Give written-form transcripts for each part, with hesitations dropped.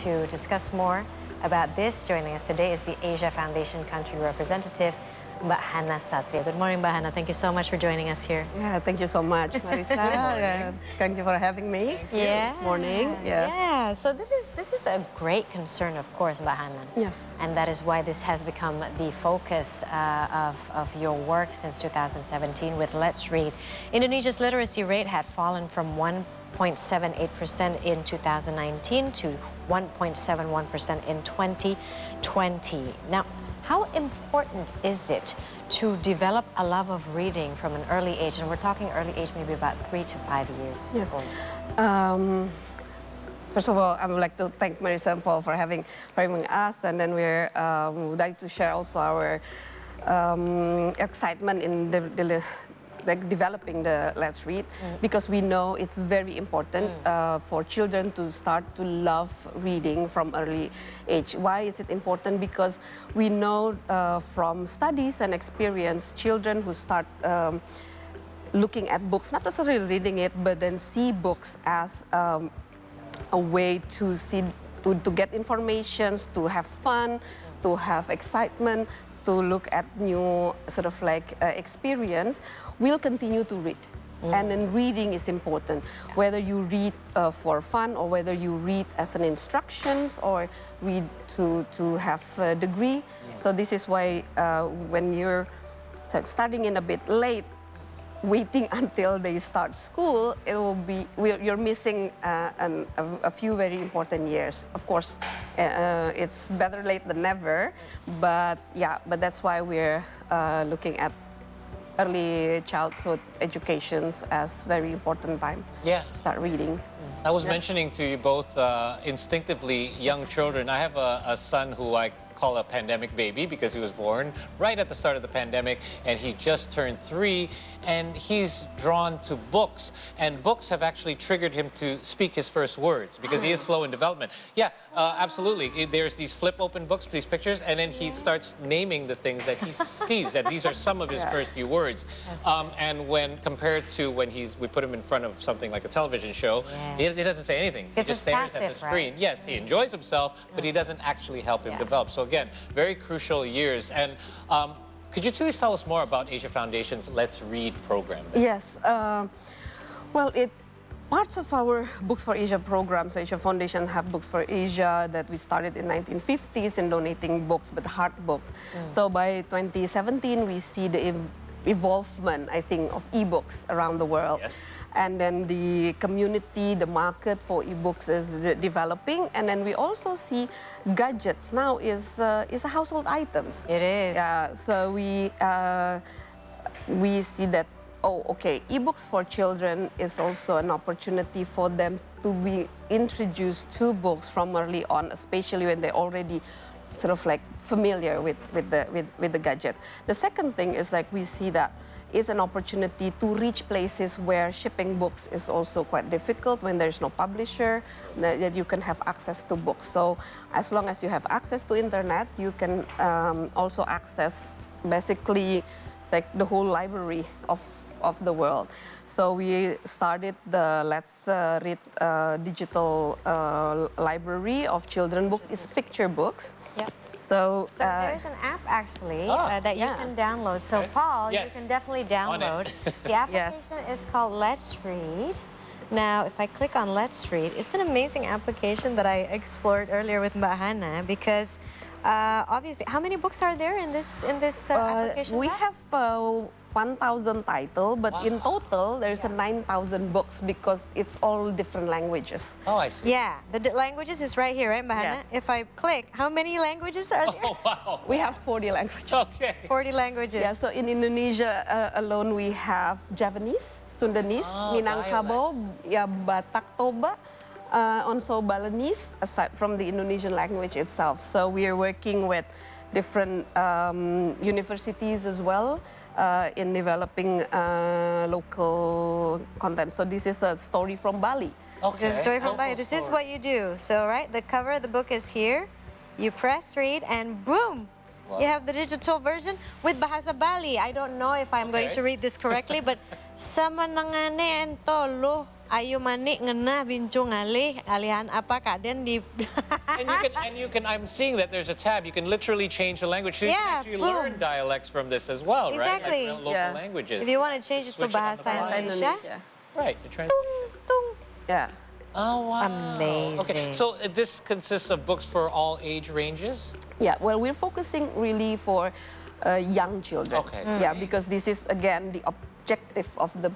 to discuss more about this, joining us today is the Asia Foundation Country Representative, Mbak Hana Satriyo. Good morning, Mbak Hana. Thank you so much for joining us here. Yeah, thank you so much, Marisa. Thank you for having me this morning. Yes. Yeah, so this is a great concern, of course, Mbak Hana. Yes. And that is why this has become the focus of your work since 2017 with Let's Read. Indonesia's literacy rate had fallen from 1.78% in 2019 to 1.71% in 2020. Now, how important is it to develop a love of reading from an early age? And we're talking early age, maybe about 3 to 5 years. Yes. First of all, I would like to thank Marisa and Paul for having us, and then would like to share also our excitement in developing the Let's Read, because we know it's very important for children to start to love reading from early age. Why is it important? Because we know from studies and experience, children who start looking at books, not necessarily reading it, but then see books as a way to get information, to have fun, to have excitement, to look at new sort of experience, will continue to read. And then reading is important, whether you read for fun or whether you read as an instructions or read to have a degree. So this is why when you're starting in a bit late, waiting until they start school, it will be you're missing a few very important years. Of course, it's better late than never, but that's why we're looking at early childhood educations as very important time. Yeah, start reading. I was mentioning to you both instinctively young children. I have a son who I call a pandemic baby because he was born right at the start of the pandemic, and he just turned 3, and he's drawn to books, and books have actually triggered him to speak his first words because he is slow in development. Yeah, absolutely. There's these flip open books, these pictures, and then he starts naming the things that he sees, that these are some of his first few words. And when compared to when we put him in front of something like a television show, he doesn't say anything. He just stares at the screen. Right? Yes, he enjoys himself, but he doesn't actually help him develop. So again, very crucial years. And could you please tell us more about Asia Foundation's Let's Read program? Yes. Well, parts of our Books for Asia programs, Asia Foundation have Books for Asia that we started in 1950s in donating books, but hard books. So by 2017, we see the evolvement, I think, of e-books around the world. Yes. And then the community, the market for e-books is developing. And then we also see gadgets now is a household items. It is. Yeah, so we see that, e-books for children is also an opportunity for them to be introduced to books from early on, especially when they're already sort of familiar with the gadget. The second thing is we see that is an opportunity to reach places where shipping books is also quite difficult when there's no publisher, that you can have access to books. So as long as you have access to internet, you can also access basically the whole library of the world. So we started the Let's Read digital library of children books. It's picture books. Yep. So there's an app actually that you can download. So Paul, you can definitely download. The application is called Let's Read. Now, if I click on Let's Read, it's an amazing application that I explored earlier with Mbak Hana because obviously, how many books are there in this application? We have 1,000 titles, but in total there's 9,000 books because it's all different languages. Oh, I see. Yeah, the languages is right here, right, Mbak Hana? Yes. If I click, how many languages are there? Oh, wow. We have 40 languages. Okay. 40 languages. Yeah, so in Indonesia alone we have Javanese, Sundanese, Minangkabau, Batak Toba, also Balinese, aside from the Indonesian language itself. So we are working with different universities as well in developing local content. So this is a story from Bali. Okay. This is a story from Bali. This is what you do. So, right, the cover of the book is here. You press read and boom, you have the digital version with Bahasa Bali. I don't know if I'm going to read this correctly, but sama nangane entolo Ayu mani ngena bincung alih alihan apa kaden di And you can. I'm seeing that there's a tab. You can literally change the language. So you Yeah, can actually boom. learn dialects from this as well, Exactly. right? Like local Yeah. languages. If you want to change it to Switch it on the bahasa fly. Indonesia, Right. The trans- tung. Yeah. Oh wow. Amazing. Okay. So this consists of books for all age ranges. Yeah, well, we're focusing really for young children. Okay. Yeah, because this is again the objective of the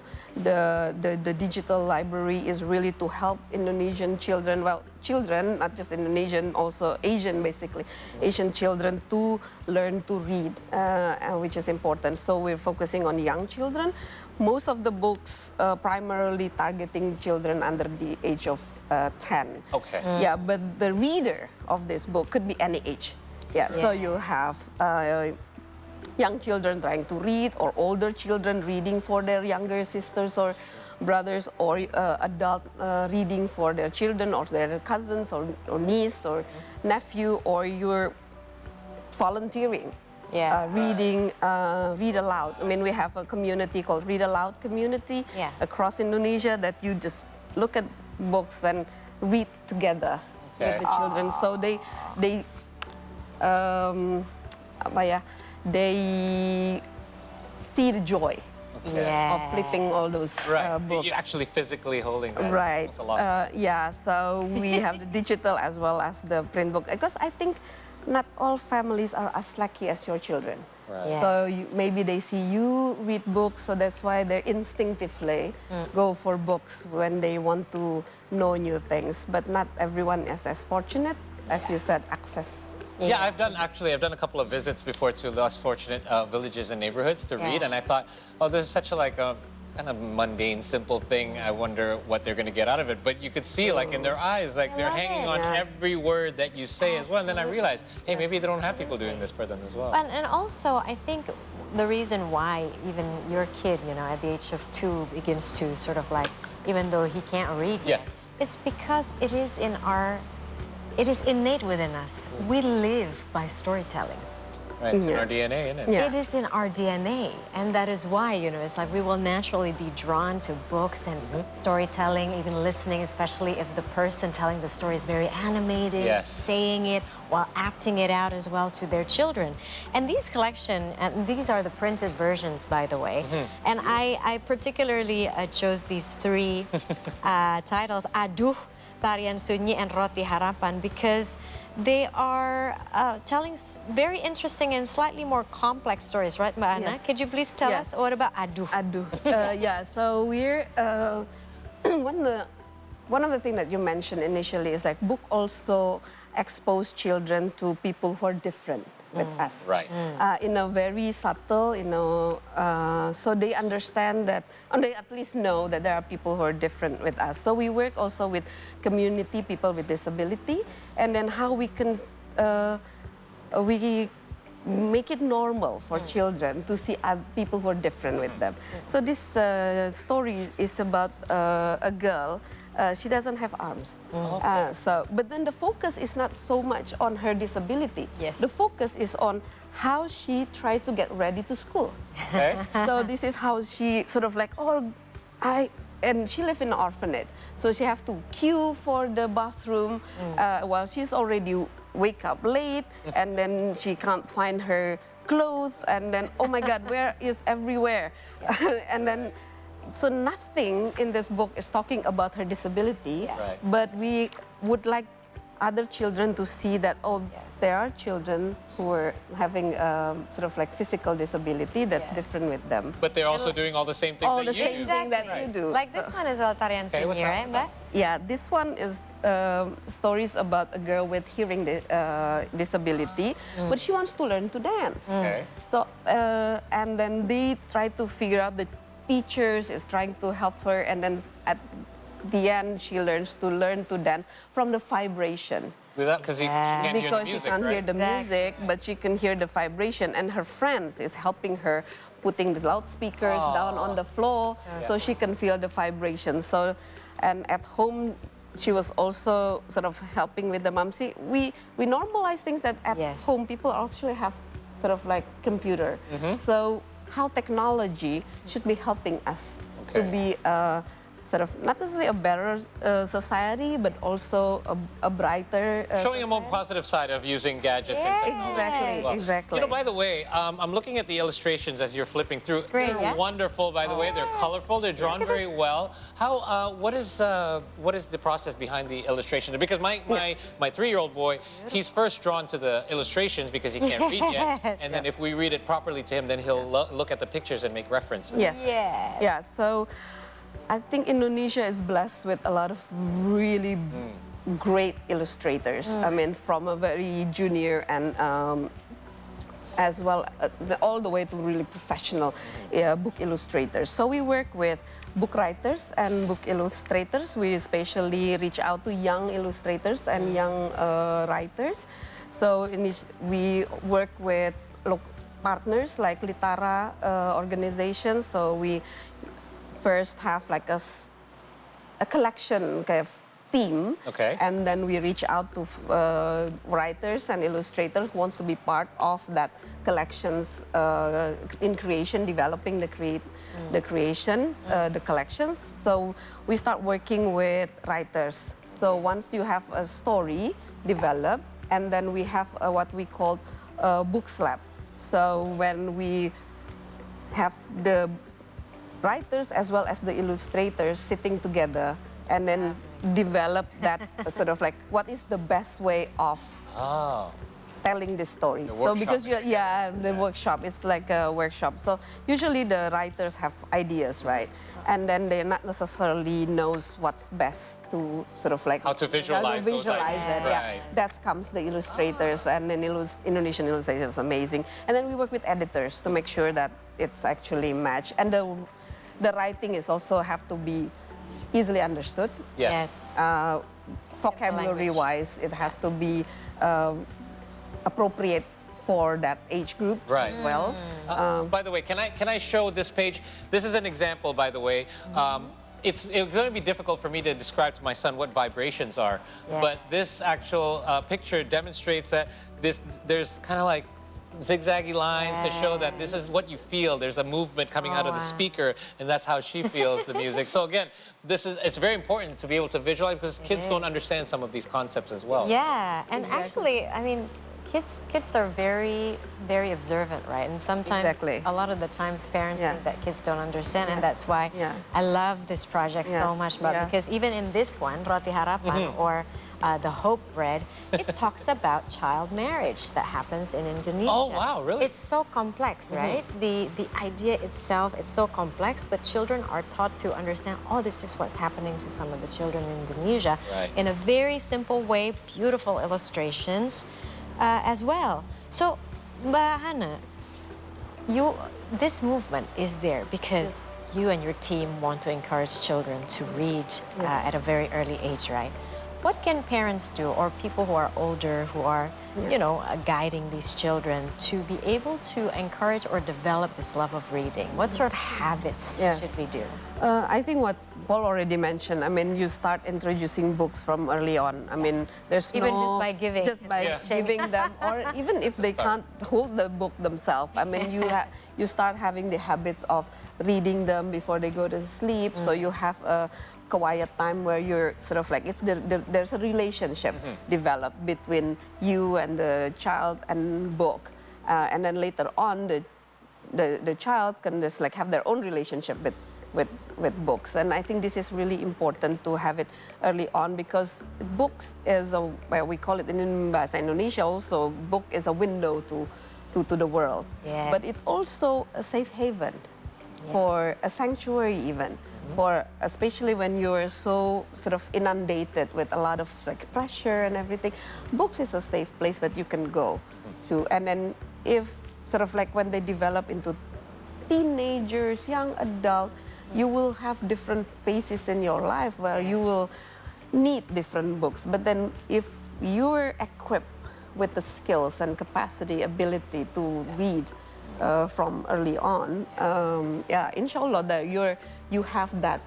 digital library is really to help Indonesian children. Well, children, not just Indonesian, also Asian, basically, Asian children to learn to read, which is important. So we're focusing on young children. Most of the books primarily targeting children under the age of 10. Okay. Yeah, but the reader of this book could be any age. Yeah, so you have young children trying to read, or older children reading for their younger sisters or brothers, or adult reading for their children or their cousins or niece or nephew, or you're volunteering. Yeah. Reading, read aloud. I mean, we have a community called Read Aloud Community Yeah. across Indonesia that you just look at books and read together with Okay. the children. So they apa ya, they see the joy Yeah. of flipping all those Right. books. You're actually physically holding that. Right. That's a lot. Yeah, so we have the digital as well as the print book. Because I think not all families are as lucky as your children. Right. Yeah. So maybe they see you read books, so that's why they instinctively go for books when they want to know new things. But not everyone is as fortunate, as you said, access. Yeah, I've done a couple of visits before to less fortunate villages and neighborhoods to read, Yeah. and I thought, oh, this is such a kind of mundane, simple thing. I wonder what they're going to get out of it. But you could see, like in their eyes, like they're love hanging it. on Yeah. every word that you say as well. And then I realized, hey, maybe they don't have people doing this for them as well. And also, I think the reason why even your kid, at the age of 2 begins to sort of like, even though he can't read yet, Yes. is because it is innate within us. We live by storytelling. Right? It's in our Yes. DNA, isn't it? Yeah. It is in our DNA, and that is why, it's like we will naturally be drawn to books and storytelling, even listening, especially if the person telling the story is very animated, Yes. saying it while acting it out as well to their children. And these these are the printed versions, by the way. And I particularly chose these 3 titles, Aduh, Tarian Sunyi, and Roti Harapan, because they are telling very interesting and slightly more complex stories, right, Mbak Hana? Yes. Could you please tell Yes. us what about Aduh? Aduh. Yeah, so we're one of the things that you mentioned initially is like book also expose children to people who are different with us. Right. In a very subtle, so they understand that, and they at least know that there are people who are different with us. So we work also with community, people with disability, and then how we can, we make it normal for children to see people who are different with them. So this story is about a girl. She doesn't have arms. But then the focus is not so much on her disability. Yes. The focus is on how she tried to get ready to school. Okay. So this is how she sort of like, and she lived in an orphanage. So she have to queue for the bathroom while she's already wake up late, and then she can't find her clothes, and then, oh my God, where is everywhere? And then, so nothing in this book is talking about her disability, Right. but we would like other children to see that, there are children who are having sort of like physical disability that's different with them. But they're also doing all the same things All that the you same do. thing that you do. Like this one as well, Tarian Okay, what's Sunyi, that right, about? Mbak? Yeah, this one is stories about a girl with hearing disability, but she wants to learn to dance. Okay. So, and then they try to figure out, the teachers is trying to help her, and then at the end, she learns to dance from the vibration. Because she can't hear the Because music, she can't right? hear the music, but she can hear the vibration, and her friends is helping her putting the loudspeakers down on the floor so she can feel the vibration. So, and at home, she was also sort of helping with the mom. See, we normalize things that at home people actually have sort of like computer. So how technology should be helping us to be sort of not necessarily a better society, but also a brighter Showing a more society. positive side of using gadgets and technology. Exactly, as well. exactly. You know, by the way, I'm looking at the illustrations as you're flipping through. great, They're yeah? wonderful, by the way. They're colorful. They're drawn very well. How? What is the process behind the illustration? Because my 3-year-old boy, he's first drawn to the illustrations because he can't read yet, and then if we read it properly to him, then he'll look at the pictures and make reference. Yes. Yes. Yeah. So I think Indonesia is blessed with a lot of really great illustrators. I mean, from a very junior and as well all the way to really professional book illustrators. So we work with book writers and book illustrators. We especially reach out to young illustrators and young writers. So we work with partners like Litara organizations. So we first have like a collection kind of theme, Okay. and then we reach out to writers and illustrators who wants to be part of that collections in creation, developing the creations, the collections. So we start working with writers. So once you have a story developed, and then we have what we call book slab. So when we have the writers as well as the illustrators sitting together and then develop that sort of like what is the best way of telling this story. So because the workshop is like a workshop. So usually the writers have ideas, right? And then they're not necessarily knows what's best to sort of like How to visualize those ideas. it. Right. Yeah, that comes the illustrators, and then Indonesian illustrators is amazing. And then we work with editors to make sure that it's actually matched. And the writing is also have to be easily understood. Yes. Vocabulary-wise, it has to be appropriate for that age group Right. as well. By the way, can I show this page? This is an example, by the way. It's going to be difficult for me to describe to my son what vibrations are, but this actual picture demonstrates that there's kind of like zigzaggy lines to show that this is what you feel. There's a movement coming out of the speaker, and that's how she feels the music. So again, it's very important to be able to visualize because kids don't understand some of these concepts as well. Yeah, and actually, I mean, kids are very, very observant, right? And sometimes, a lot of the times, parents think that kids don't understand, and that's why I love this project so much. But because even in this one, Roti Harapan or the Hope Bread, it talks about child marriage that happens in Indonesia. Oh wow, really? It's so complex, right? The idea itself is so complex, but children are taught to understand, oh, this is what's happening to some of the children in Indonesia in a very simple way, beautiful illustrations. As well. So, Mbak Hana, this movement is there because you and your team want to encourage children to read at a very early age, right? What can parents do, or people who are older, who are, guiding these children to be able to encourage or develop this love of reading? What sort of habits should we do? I think what Paul already mentioned. I mean, you start introducing books from early on. I mean, there's even just by giving, giving them, or even if they can't hold the book themselves. I mean, you start having the habits of reading them before they go to sleep. So you have a quiet time where you're sort of like there's a relationship developed between you and the child and book, and then later on the child can just like have their own relationship with books. And I think this is really important to have it early on because books is we call it in Bahasa Indonesia also, book is a window to the world. Yes. But it's also a safe haven for a sanctuary even. For especially when you're so sort of inundated with a lot of like pressure and everything, books is a safe place that you can go to. And then if sort of like when they develop into teenagers, young adult, you will have different phases in your life where you will need different books. But then if you're equipped with the skills and capacity, ability to read from early on, inshallah, that you have that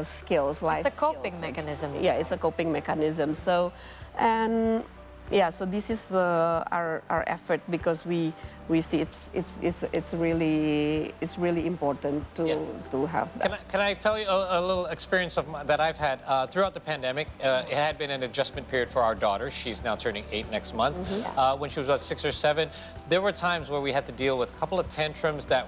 skills, life It's a coping skills. mechanism. It's a coping mechanism. So, so this is our effort because we we see it's really important to Yeah. to have that. Can I tell you a little experience that I've had throughout the pandemic? It had been an adjustment period for our daughter. She's now turning 8 next month. When she was about 6 or 7, there were times where we had to deal with a couple of tantrums that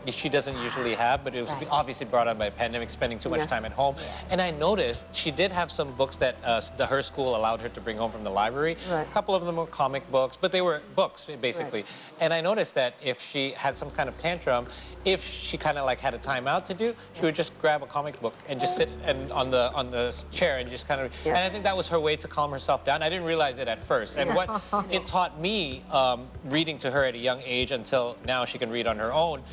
she doesn't usually have, but it was obviously brought on by a pandemic, spending too much Yes. time at home. And I noticed she did have some books that her school allowed her to bring home from the library. Right. A couple of them were comic books, but they were books basically. Right. And I noticed that if she had some kind of tantrum, if she kind of like had a timeout to do, she would just grab a comic book and just sit on the chair and just kind of. Yeah. And I think that was her way to calm herself down. I didn't realize it at first. And what it taught me, reading to her at a young age until now she can read on her own,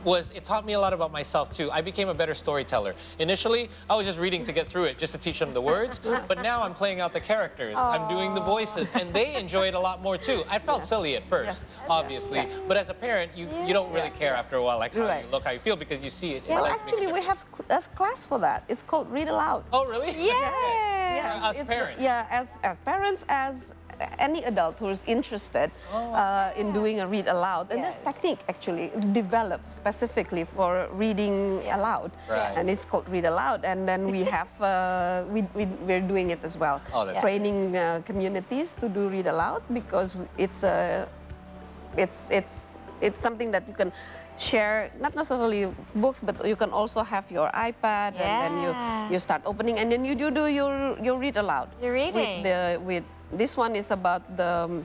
was it taught me a lot about myself too. I became a better storyteller. Initially, I was just reading to get through it, just to teach them the words. But now I'm playing out the characters. I'm doing the voices, and they enjoy it a lot more too. I felt silly at first, obviously, but as a parent, you don't really care after a while, like how you look, how you feel, because you see it. Well, realize it makes a actually, we difference. have a class for that. It's called Read Aloud. Oh, really? Yes, As it's- parents. Yeah, as parents, as any adult who's interested in doing a read aloud. And there's technique actually developed specifically for reading aloud. Right. And it's called Read Aloud. And then we have, we're doing it as well. Oh, that's Training communities to do Read Aloud because it's something that you can share, not necessarily books, but you can also have your iPad and then you start opening and then you do your read aloud. You're reading. With this one is about the,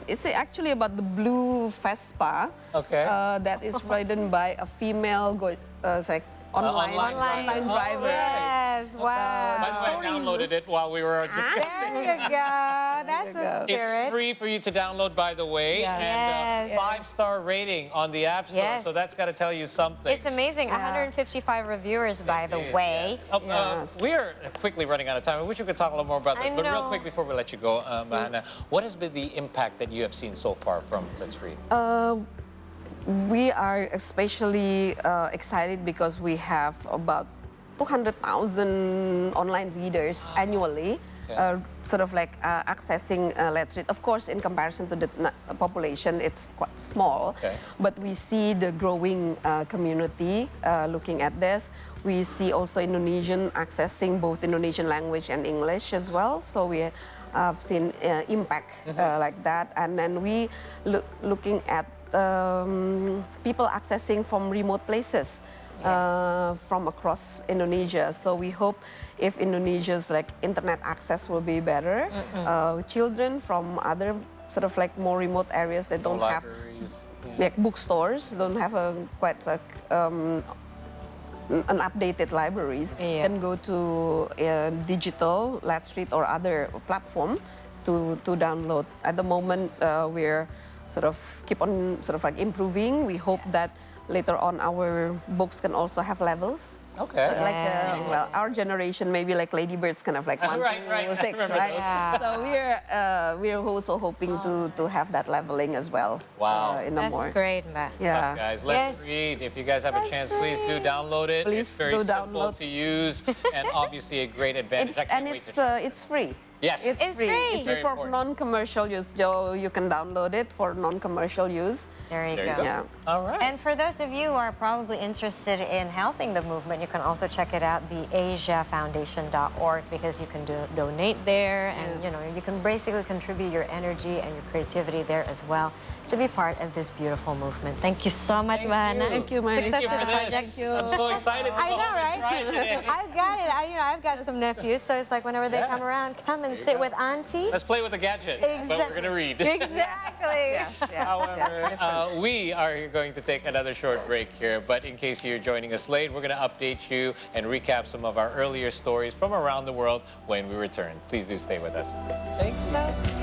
it's actually about the blue Vespa. Okay. That is ridden by a female, it's like online driver. Yes, wow. That's why I downloaded it while we were discussing. There you go. That's the spirit. It's free for you to download, by the way, and Yes. 5-star rating on the App Store. Yes. So that's got to tell you something. It's amazing. 155 reviewers, by the way. Yes. We are quickly running out of time. I wish we could talk a little more about this. I But real know. quick before we let you go, Hana, what has been the impact that you have seen so far from Let's Read? We are especially excited because we have about 200,000 online readers annually, sort of like accessing Let's Read. Of course, in comparison to the population, it's quite small, but we see the growing community looking at this. We see also Indonesian accessing both Indonesian language and English as well. So we have seen impact like that. And then we looking at people accessing from remote places from across Indonesia. So we hope if Indonesia's like internet access will be better, children from other sort of like more remote areas that don't have like bookstores, don't have a quite like an updated libraries, can go to digital Let's Read or other platform to download. At the moment, we're sort of keep on sort of like improving. We hope that later on our books can also have levels. Okay. So like, well, our generation maybe like Lady Bird's kind of like 1 to 6, right? So we're also hoping to have that leveling as well. Wow. In a That's more. great, Mbak. Stuff, guys. Let's Read. If you guys have a chance, please do download it. Please it's very do simple download. to use and obviously a great advantage. I can't wait to try. It's free. Yes. It's free. free. It's Very free for important. non-commercial use. So you can download it for non-commercial use. There you There you go. go. Yeah. All right. And for those of you who are probably interested in helping the movement, you can also check it out, the asiafoundation.org, because you can donate there, and you know you can basically contribute your energy and your creativity there as well to be part of this beautiful movement. Thank you so much, Hana. Thank you, Mary. Success Thank you with for the project. this. I'm so excited to I go know, home and right? try it today. I've got it. I've got some nephews, so it's like whenever they come around, come and sit with Auntie. Let's play with the gadget, but we're going to read. Exactly. However, we are going to take another short break here, but in case you're joining us late, we're going to update you and recap some of our earlier stories from around the world when we return. Please do stay with us. Thank you.